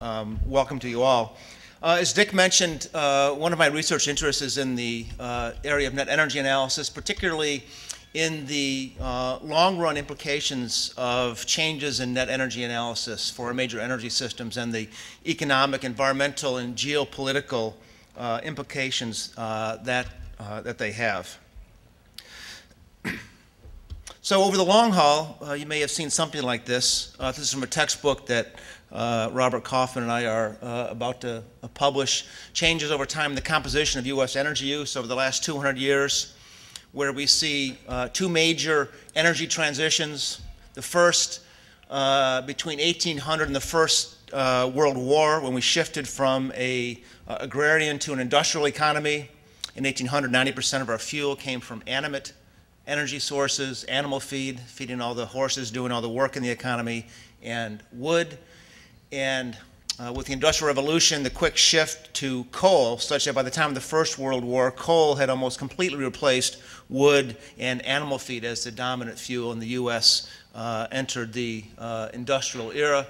Welcome to you all. As Dick mentioned, one of my research interests is in the area of net energy analysis, particularly in the long-run implications of changes in net energy analysis for our major energy systems and the economic, environmental, and geopolitical implications that they have. So over the long haul, you may have seen something like this. This is from a textbook that Robert Kaufman and I are about to publish, Changes over time in the composition of U.S. energy use over the last 200 years, where we see two major energy transitions. The first between 1800 and the First World War, when we shifted from an agrarian to an industrial economy. In 1800, 90% of our fuel came from animate energy sources, animal feed, feeding all the horses, doing all the work in the economy, and wood. And with the Industrial Revolution, the quick shift to coal, such that by the time of the First World War, coal had almost completely replaced wood and animal feed as the dominant fuel, and the U.S. Entered the industrial era.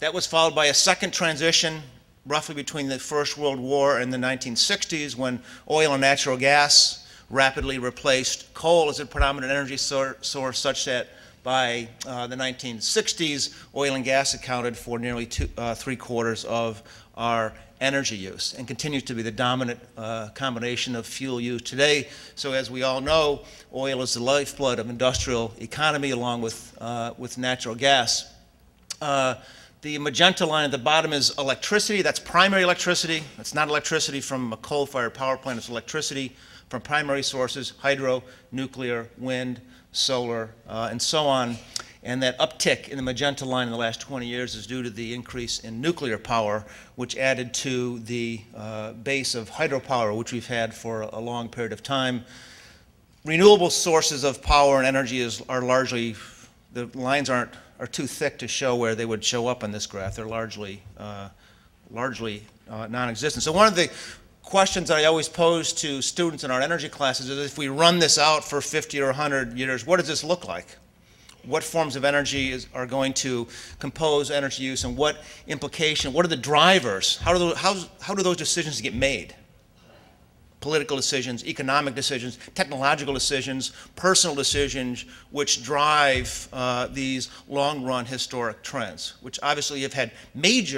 That was followed by a second transition, roughly between the First World War and the 1960s, when oil and natural gas rapidly replaced coal as a predominant energy source, such that by the 1960s, oil and gas accounted for nearly three-quarters of our energy use and continues to be the dominant combination of fuel used today. So as we all know, oil is the lifeblood of industrial economy along with natural gas. The magenta line at the bottom is electricity. That's primary electricity. It's not electricity from a coal-fired power plant. It's electricity from primary sources, hydro, nuclear, wind, solar, and so on. And that uptick in the magenta line in the last 20 years is due to the increase in nuclear power, which added to the base of hydropower, which we've had for a long period of time. Renewable sources of power and energy are largely, the lines are too thick to show where they would show up on this graph. They're largely non-existent. So one of the questions I always pose to students in our energy classes is, if we run this out for 50 or 100 years, what does this look like? What forms of energy are going to compose energy use, and what implication, what are the drivers? How do those decisions get made? Political decisions, economic decisions, technological decisions, personal decisions, which drive these long-run historic trends, which obviously have had made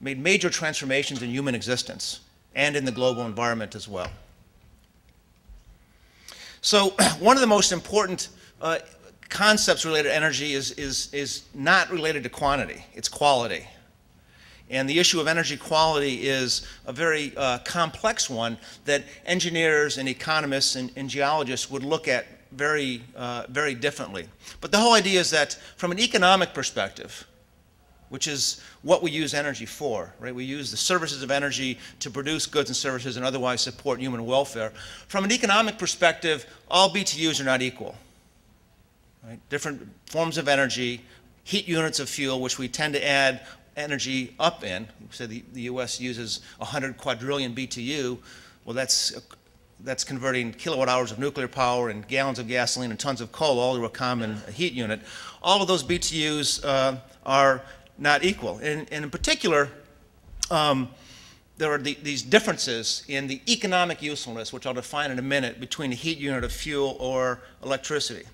major transformations in human existence and in the global environment as well. So one of the most important concepts related to energy is not related to quantity, it's quality. And the issue of energy quality is a very complex one that engineers and economists and geologists would look at very differently. But the whole idea is that from an economic perspective, which is what we use energy for, right? We use the services of energy to produce goods and services and otherwise support human welfare. From an economic perspective, all BTUs are not equal, right? Different forms of energy, heat units of fuel, which we tend to add energy up in. So the U.S. uses 100 quadrillion BTU. Well, that's converting kilowatt hours of nuclear power and gallons of gasoline and tons of coal all to a common heat unit. All of those BTUs are not equal. And in particular, there are these differences in the economic usefulness, which I'll define in a minute, between a heat unit of fuel or electricity.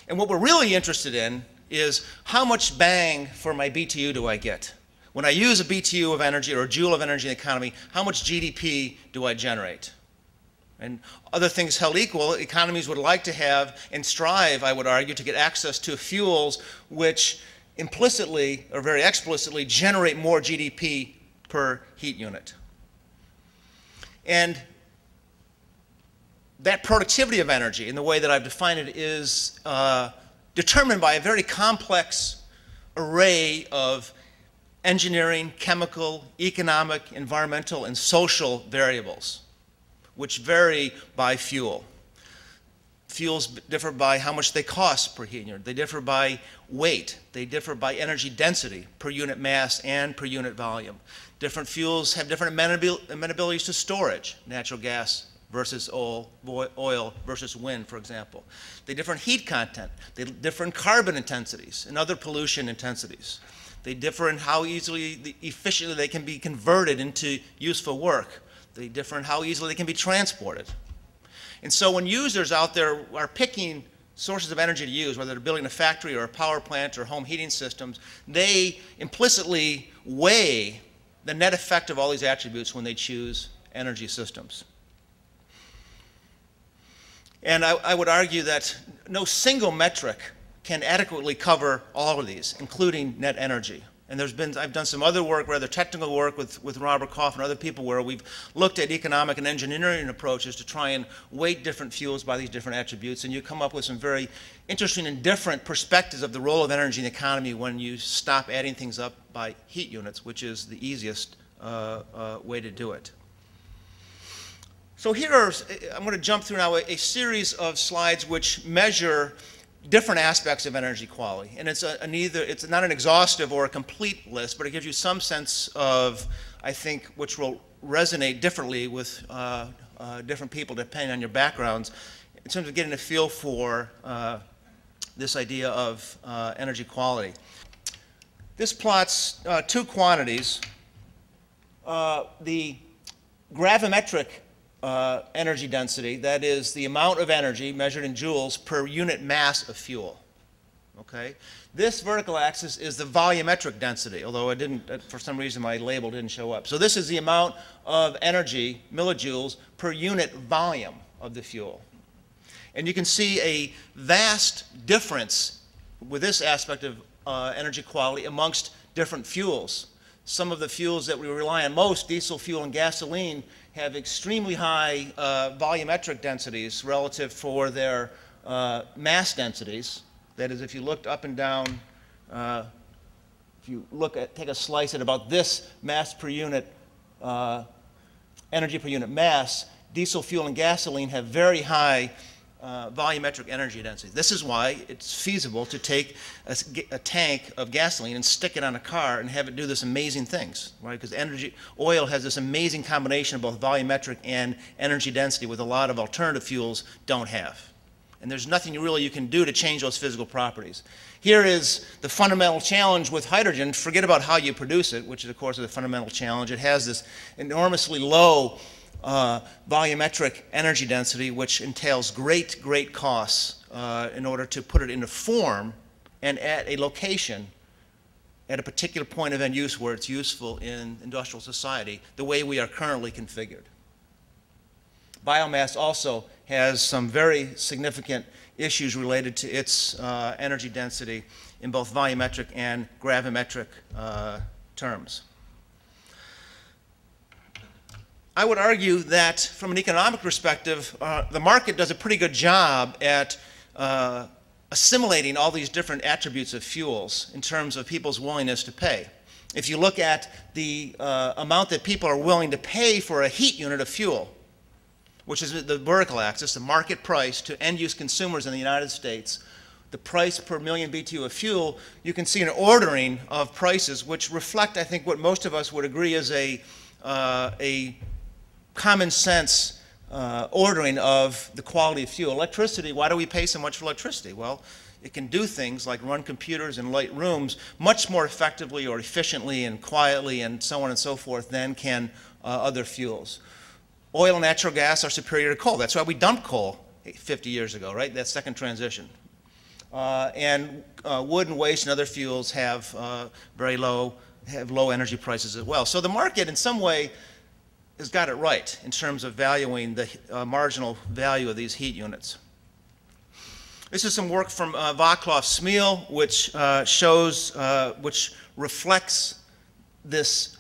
And what we're really interested in is, how much bang for my BTU do I get? When I use a BTU of energy or a joule of energy in the economy, how much GDP do I generate? And other things held equal, economies would like to have and strive, I would argue, to get access to fuels which implicitly or very explicitly generate more GDP per heat unit. And that productivity of energy, in the way that I've defined it, is determined by a very complex array of engineering, chemical, economic, environmental, and social variables, which vary by fuel. Fuels differ by how much they cost per heat unit. They differ by weight. They differ by energy density per unit mass and per unit volume. Different fuels have different amenabilities to storage, natural gas versus oil versus wind, for example. They differ in heat content. They differ in carbon intensities and other pollution intensities. They differ in how efficiently they can be converted into useful work. They differ in how easily they can be transported. And so when users out there are picking sources of energy to use, whether they're building a factory or a power plant or home heating systems, they implicitly weigh the net effect of all these attributes when they choose energy systems. And I would argue that no single metric can adequately cover all of these, including net energy. And I've done some other work, rather technical work with Robert Koff and other people where we've looked at economic and engineering approaches to try and weight different fuels by these different attributes, and you come up with some very interesting and different perspectives of the role of energy in the economy when you stop adding things up by heat units, which is the easiest way to do it. So I'm going to jump through now a series of slides which measure different aspects of energy quality. And it's not an exhaustive or a complete list, but it gives you some sense of, I think, which will resonate differently with different people depending on your backgrounds in terms of getting a feel for this idea of energy quality. This plots two quantities. The gravimetric energy density, that is the amount of energy measured in joules per unit mass of fuel. Okay? This vertical axis is the volumetric density, although it didn't, for some reason my label didn't show up. So this is the amount of energy, millijoules, per unit volume of the fuel. And you can see a vast difference with this aspect of energy quality amongst different fuels. Some of the fuels that we rely on most, diesel fuel and gasoline, have extremely high volumetric densities relative for their mass densities. That is, if you looked up and down, if you take a slice at about this mass per unit, energy per unit mass, diesel fuel and gasoline have very high volumetric energy density. This is why it's feasible to take a tank of gasoline and stick it on a car and have it do this amazing things, right? Because oil has this amazing combination of both volumetric and energy density, with a lot of alternative fuels don't have. And there's nothing really you can do to change those physical properties. Here is the fundamental challenge with hydrogen. Forget about how you produce it, which is, of course, the fundamental challenge. It has this enormously low volumetric energy density, which entails great costs in order to put it into form and at a location at a particular point of end use where it's useful in industrial society the way we are currently configured. Biomass also has some very significant issues related to its energy density in both volumetric and gravimetric terms. I would argue that from an economic perspective, the market does a pretty good job at assimilating all these different attributes of fuels in terms of people's willingness to pay. If you look at the amount that people are willing to pay for a heat unit of fuel, which is the vertical axis, the market price to end-use consumers in the United States, the price per million BTU of fuel, you can see an ordering of prices which reflect, I think, what most of us would agree is a common sense ordering of the quality of fuel. Electricity, why do we pay so much for electricity? Well, it can do things like run computers in light rooms much more effectively or efficiently and quietly and so on and so forth than can other fuels. Oil and natural gas are superior to coal. That's why we dumped coal 50 years ago, right? That second transition. And wood and waste and other fuels have low energy prices as well. So the market, in some way, has got it right in terms of valuing the marginal value of these heat units. This is some work from Vaclav-Smil, which reflects this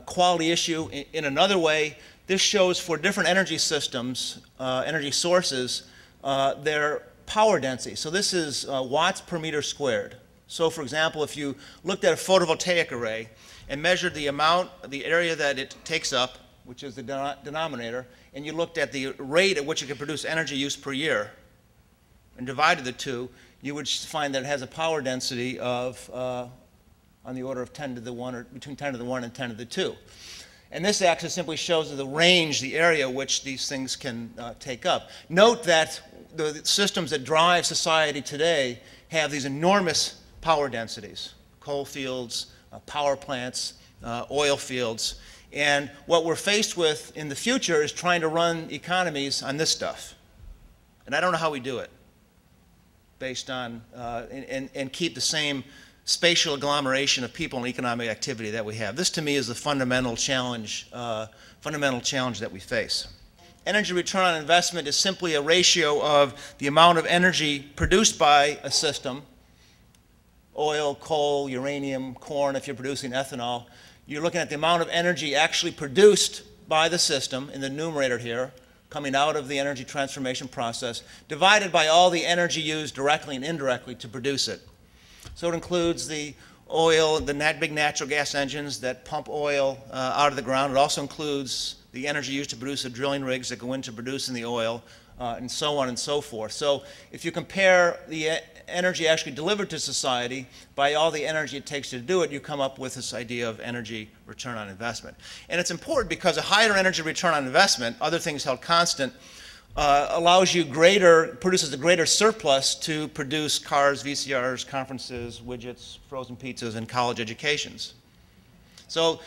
quality issue in another way. This shows for different energy systems, energy sources, their power density. So this is watts per meter squared. So for example, if you looked at a photovoltaic array and measured the area that it takes up, which is the denominator, and you looked at the rate at which it can produce energy use per year and divided the two, you would find that it has a power density of on the order of 10 to the 1, or between 10 to the 1 and 10 to the 2. And this axis simply shows the range, the area which these things can take up. Note that the systems that drive society today have these enormous power densities. Coal fields, power plants, oil fields. And what we're faced with in the future is trying to run economies on this stuff. And I don't know how we do it based on, and keep the same spatial agglomeration of people and economic activity that we have. This to me is the fundamental challenge that we face. Energy return on investment is simply a ratio of the amount of energy produced by a system, oil, coal, uranium, corn, if you're producing ethanol. You're looking at the amount of energy actually produced by the system in the numerator here, coming out of the energy transformation process, divided by all the energy used directly and indirectly to produce it. So it includes the oil, the big natural gas engines that pump oil out of the ground. It also includes the energy used to produce the drilling rigs that go into producing the oil, and so on and so forth. So if you compare the energy actually delivered to society by all the energy it takes to do it, you come up with this idea of energy return on investment. And it's important because a higher energy return on investment, other things held constant, produces a greater surplus to produce cars, VCRs, conferences, widgets, frozen pizzas, and college educations. So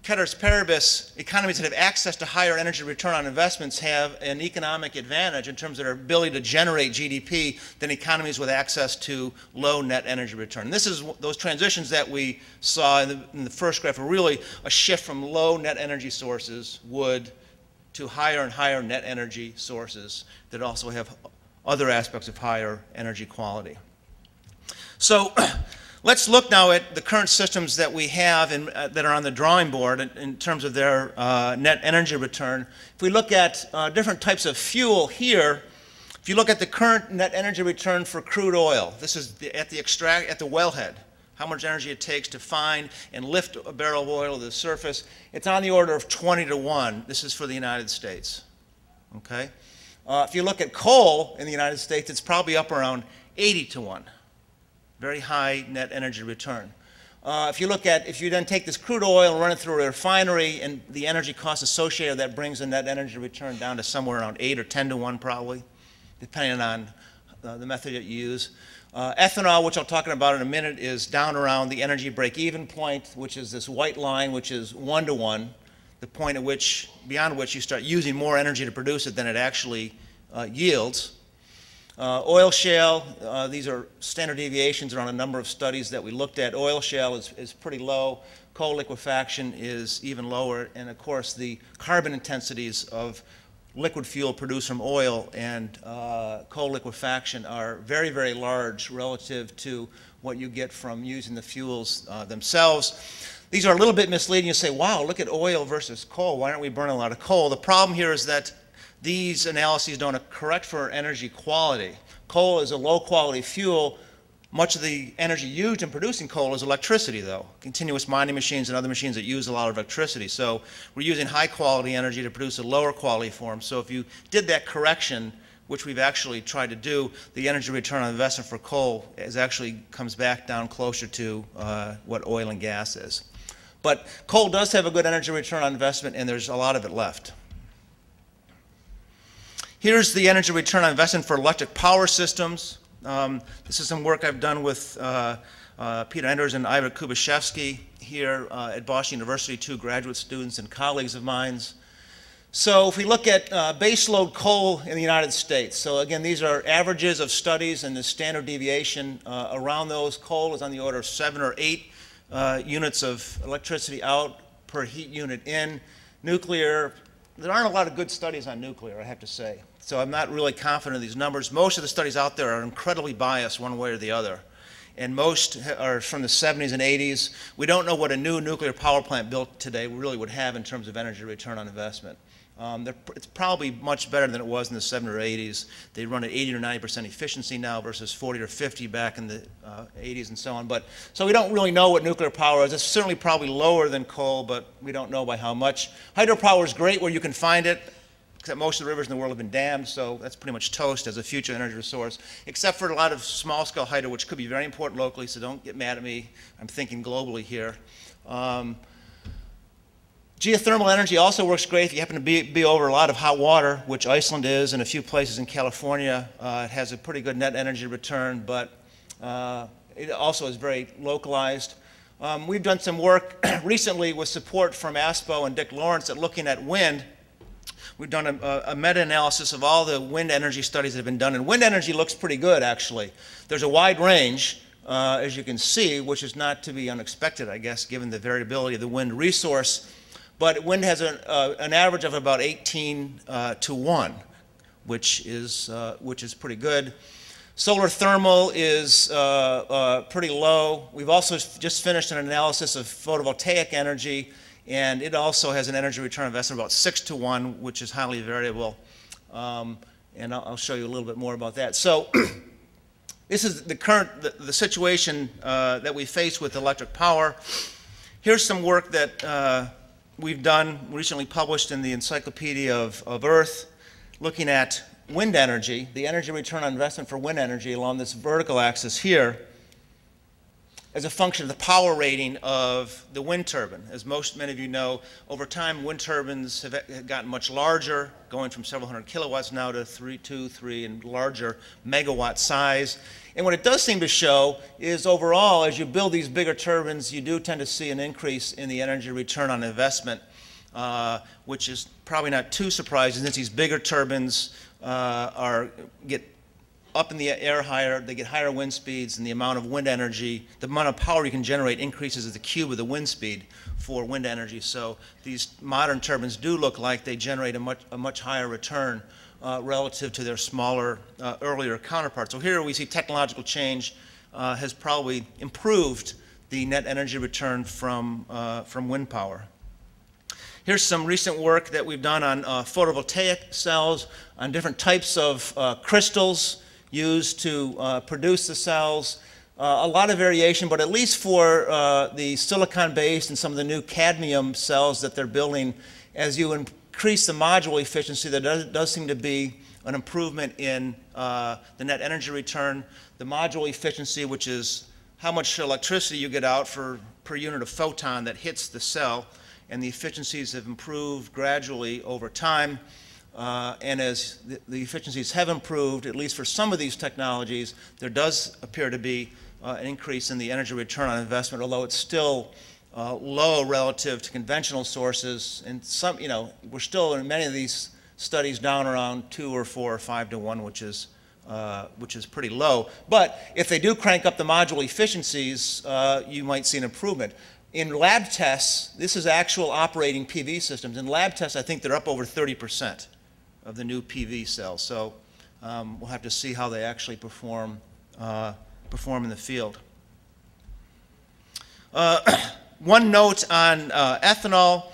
ceteris paribus, economies that have access to higher energy return on investments have an economic advantage in terms of their ability to generate GDP than economies with access to low net energy return. And this is those transitions that we saw in the first graph are really a shift from low net energy sources, wood, to higher and higher net energy sources that also have other aspects of higher energy quality. So let's look now at the current systems that we have that are on the drawing board in terms of their net energy return. If we look at different types of fuel here, if you look at the current net energy return for crude oil, this is at the wellhead, how much energy it takes to find and lift a barrel of oil to the surface. It's on the order of 20 to 1. This is for the United States. Okay? If you look at coal in the United States, it's probably up around 80 to 1. Very high net energy return. If you then take this crude oil and run it through a refinery, and the energy cost associated with that brings the net energy return down to somewhere around 8 or 10 to 1 probably, depending on the method that you use. Ethanol, which I'll talk about in a minute, is down around the energy break-even point, which is this white line, which is 1 to 1, the point at which, beyond which you start using more energy to produce it than it actually yields. Oil shale, these are standard deviations around a number of studies that we looked at. Oil shale is pretty low. Coal liquefaction is even lower. And of course, the carbon intensities of liquid fuel produced from oil and coal liquefaction are very, very large relative to what you get from using the fuels themselves. These are a little bit misleading. You say, wow, look at oil versus coal. Why aren't we burning a lot of coal? The problem here is that these analyses don't correct for energy quality. Coal is a low-quality fuel. Much of the energy used in producing coal is electricity, though. Continuous mining machines and other machines that use a lot of electricity. So we're using high-quality energy to produce a lower-quality form. So if you did that correction, which we've actually tried to do, the energy return on investment for coal actually comes back down closer to what oil and gas is. But coal does have a good energy return on investment, and there's a lot of it left. Here's the energy return on investment for electric power systems. This is some work I've done with Peter Enders and Ivor Kubashevsky here at Boston University, 2 graduate students and colleagues of mine. So if we look at baseload coal in the United States, so again, these are averages of studies and the standard deviation around those. Coal is on the order of 7 or 8 units of electricity out per heat unit in. Nuclear, there aren't a lot of good studies on nuclear, I have to say. So I'm not really confident in these numbers. Most of the studies out there are incredibly biased one way or the other. And most are from the 70s and 80s. We don't know what a new nuclear power plant built today really would have in terms of energy return on investment. It's probably much better than it was in the 70s or 80s. They run at 80 or 90% efficiency now versus 40 or 50 back in the 80s and so on. So we don't really know what nuclear power is. It's certainly probably lower than coal, but we don't know by how much. Hydropower is great where you can find it, except most of the rivers in the world have been dammed, so that's pretty much toast as a future energy resource, except for a lot of small-scale hydro, which could be very important locally, so don't get mad at me. I'm thinking globally here. Geothermal energy also works great if you happen to be over a lot of hot water, which Iceland is, and a few places in California. It has a pretty good net energy return, but it also is very localized. We've done some work recently with support from ASPO and Dick Lawrence at looking at wind. We've done a meta-analysis of all the wind energy studies that have been done, and wind energy looks pretty good, actually. There's a wide range, as you can see, which is not to be unexpected, I guess, given the variability of the wind resource. But wind has an average of about 18 to 1, which is pretty good. Solar thermal is pretty low. We've also just finished an analysis of photovoltaic energy, and it also has an energy return on investment about 6 to 1, which is highly variable. And I'll show you a little bit more about that. So this is the situation that we face with electric power. Here's some work that we've done, recently published in the Encyclopedia of Earth, looking at wind energy, the energy return on investment for wind energy along this vertical axis here, as a function of the power rating of the wind turbine. As many of you know, over time, wind turbines have gotten much larger, going from several hundred kilowatts now to 2, 3, and larger megawatt size. And what it does seem to show is overall, as you build these bigger turbines, you do tend to see an increase in the energy return on investment, which is probably not too surprising since these bigger turbines get up in the air higher, they get higher wind speeds, and the amount of wind energy, the amount of power you can generate increases as the cube of the wind speed for wind energy. So these modern turbines do look like they generate a much higher return relative to their smaller, earlier counterparts. So here we see technological change has probably improved the net energy return from wind power. Here's some recent work that we've done on photovoltaic cells, on different types of crystals used to produce the cells. A lot of variation, but at least for the silicon-based and some of the new cadmium cells that they're building, as you increase the module efficiency, there does seem to be an improvement in the net energy return. The module efficiency, which is how much electricity you get out per unit of photon that hits the cell, and the efficiencies have improved gradually over time. And as the efficiencies have improved, at least for some of these technologies, there does appear to be an increase in the energy return on investment, although it's still low relative to conventional sources. And some, we're still in many of these studies down around 2 or 4 or 5 to 1, which is pretty low. But if they do crank up the module efficiencies, you might see an improvement. In lab tests, this is actual operating PV systems. In lab tests, I think they're up over 30% of the new PV cells. So we'll have to see how they actually perform in the field. One note on ethanol.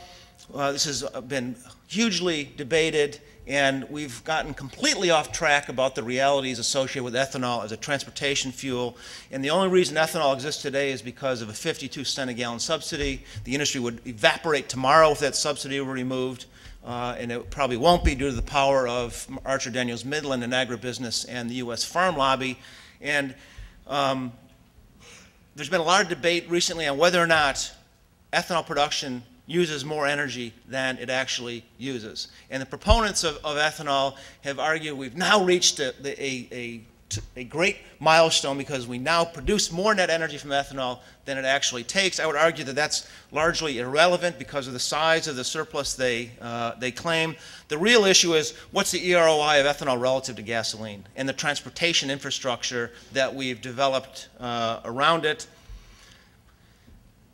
This has been hugely debated, and we've gotten completely off track about the realities associated with ethanol as a transportation fuel. And the only reason ethanol exists today is because of a 52-cent a gallon subsidy. The industry would evaporate tomorrow if that subsidy were removed, and it probably won't be due to the power of Archer Daniels Midland and agribusiness and the U.S. farm lobby. And there's been a lot of debate recently on whether or not ethanol production uses more energy than it actually uses. And the proponents of ethanol have argued we've now reached a great milestone because we now produce more net energy from ethanol than it actually takes. I would argue that that's largely irrelevant because of the size of the surplus they claim. The real issue is what's the EROI of ethanol relative to gasoline and the transportation infrastructure that we've developed around it.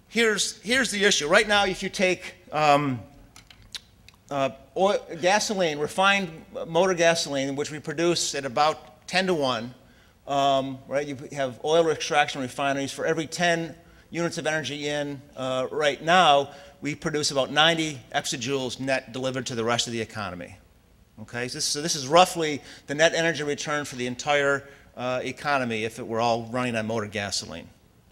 Here's the issue. Right now, if you take gasoline, refined motor gasoline, which we produce at about 10 to 1, right? You have oil extraction refineries. For every 10 units of energy in right now, we produce about 90 exajoules net delivered to the rest of the economy. Okay, so this is roughly the net energy return for the entire economy if it were all running on motor gasoline.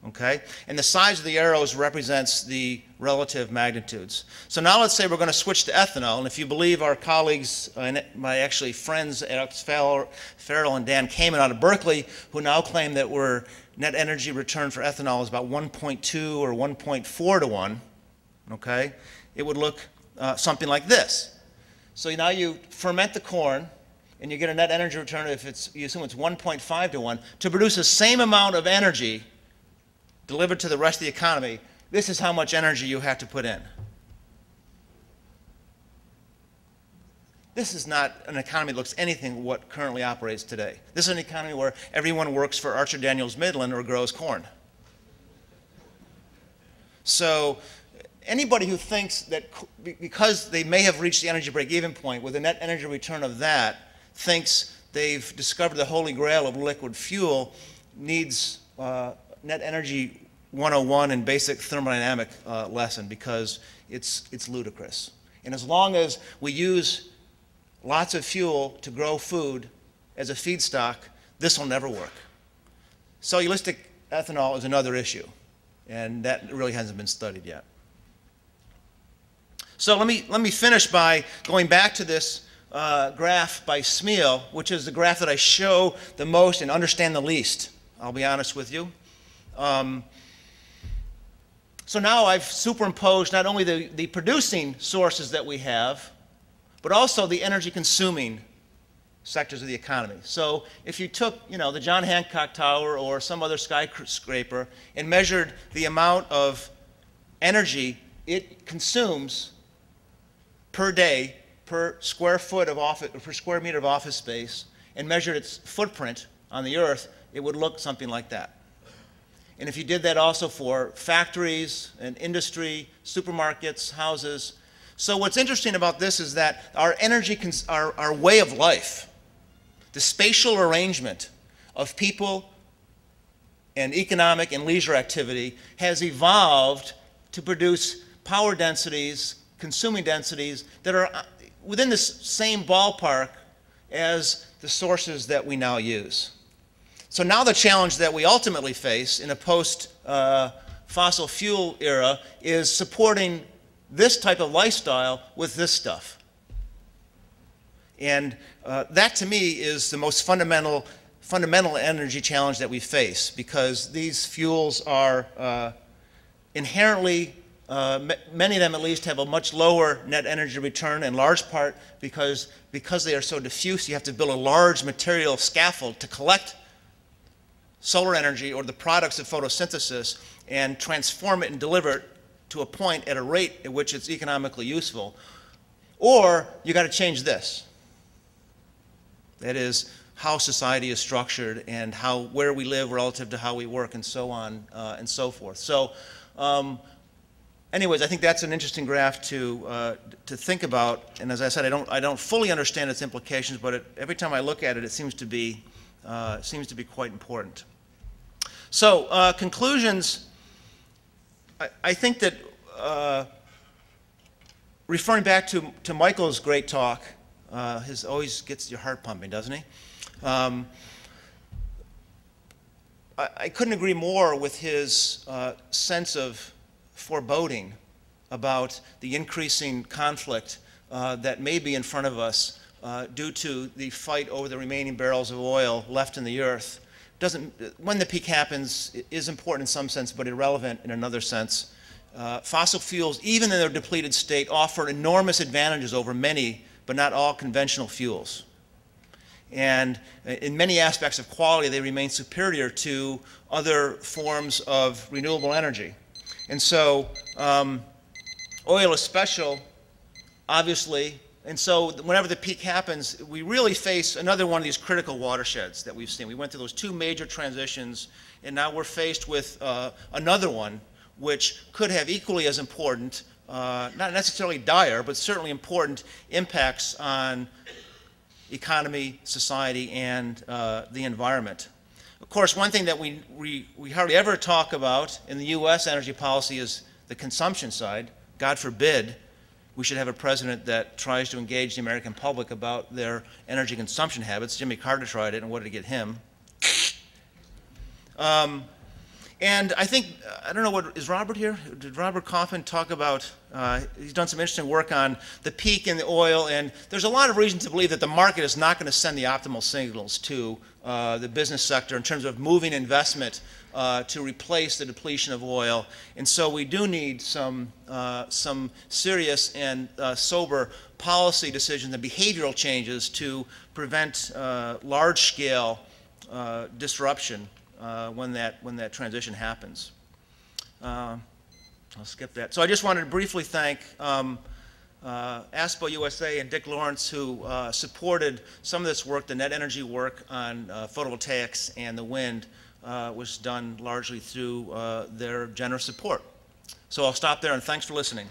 Okay? And the size of the arrows represents the relative magnitudes. So now let's say we're going to switch to ethanol, and if you believe our colleagues, my actually friends, Alex Farrell and Dan Kamen out of Berkeley, who now claim that we're net energy return for ethanol is about 1.2 or 1.4 to 1, okay? It would look something like this. So now you ferment the corn, and you get a net energy return if you assume it's 1.5 to 1. To produce the same amount of energy delivered to the rest of the economy, this is how much energy you have to put in. This is not an economy that looks anything what currently operates today. This is an economy where everyone works for Archer Daniels Midland or grows corn. So anybody who thinks that because they may have reached the energy break-even point with a net energy return of that, thinks they've discovered the holy grail of liquid fuel, needs net energy 101 and basic thermodynamic lesson, because it's ludicrous. And as long as we use lots of fuel to grow food as a feedstock, this will never work. Cellulosic ethanol is another issue, and that really hasn't been studied yet. So let me finish by going back to this graph by Smeal, which is the graph that I show the most and understand the least, I'll be honest with you. So now I've superimposed not only the producing sources that we have, but also the energy consuming sectors of the economy. So if you took, the John Hancock Tower or some other skyscraper and measured the amount of energy it consumes per day, per square foot of office, per square meter of office space, and measured its footprint on the earth, it would look something like that. And if you did that also for factories and industry, supermarkets, houses. So what's interesting about this is that our energy, our way of life, the spatial arrangement of people and economic and leisure activity has evolved to produce power densities, consuming densities that are within the same ballpark as the sources that we now use. So now the challenge that we ultimately face in a post-fossil fuel era is supporting this type of lifestyle with this stuff. And that to me is the most fundamental energy challenge that we face, because these fuels are inherently, many of them at least, have a much lower net energy return, in large part because they are so diffuse. You have to build a large material scaffold to collect solar energy or the products of photosynthesis and transform it and deliver it to a point at a rate at which it's economically useful. Or you got to change this. That is how society is structured and where we live relative to how we work, and so on and so forth. So anyways, I think that's an interesting graph to think about. And as I said, I don't fully understand its implications, but every time I look at it, it seems to be quite important. So conclusions. I think that referring back to Michael's great talk, his always gets your heart pumping, doesn't he? I couldn't agree more with his sense of foreboding about the increasing conflict that may be in front of us due to the fight over the remaining barrels of oil left in the earth. When the peak happens, it is important in some sense, but irrelevant in another sense. Fossil fuels, even in their depleted state, offer enormous advantages over many, but not all, conventional fuels. And in many aspects of quality, they remain superior to other forms of renewable energy. And so oil is special, obviously. And so whenever the peak happens, we really face another one of these critical watersheds that we've seen. We went through those two major transitions, and now we're faced with another one, which could have equally as important, not necessarily dire, but certainly important impacts on economy, society, and the environment. Of course, one thing that we hardly ever talk about in the U.S. energy policy is the consumption side. God forbid we should have a president that tries to engage the American public about their energy consumption habits. Jimmy Carter tried it, and what did it get him? And I think, I don't know, is Robert here? Did Robert Kaufman talk about, he's done some interesting work on the peak in the oil, and there's a lot of reason to believe that the market is not going to send the optimal signals to the business sector in terms of moving investment to replace the depletion of oil. And so we do need some serious and sober policy decisions and behavioral changes to prevent large-scale disruption when that transition happens. I'll skip that. So I just wanted to briefly thank ASPO-USA and Dick Lawrence, who supported some of this work. The net energy work on photovoltaics and the wind was done largely through their generous support. So I'll stop there, and thanks for listening.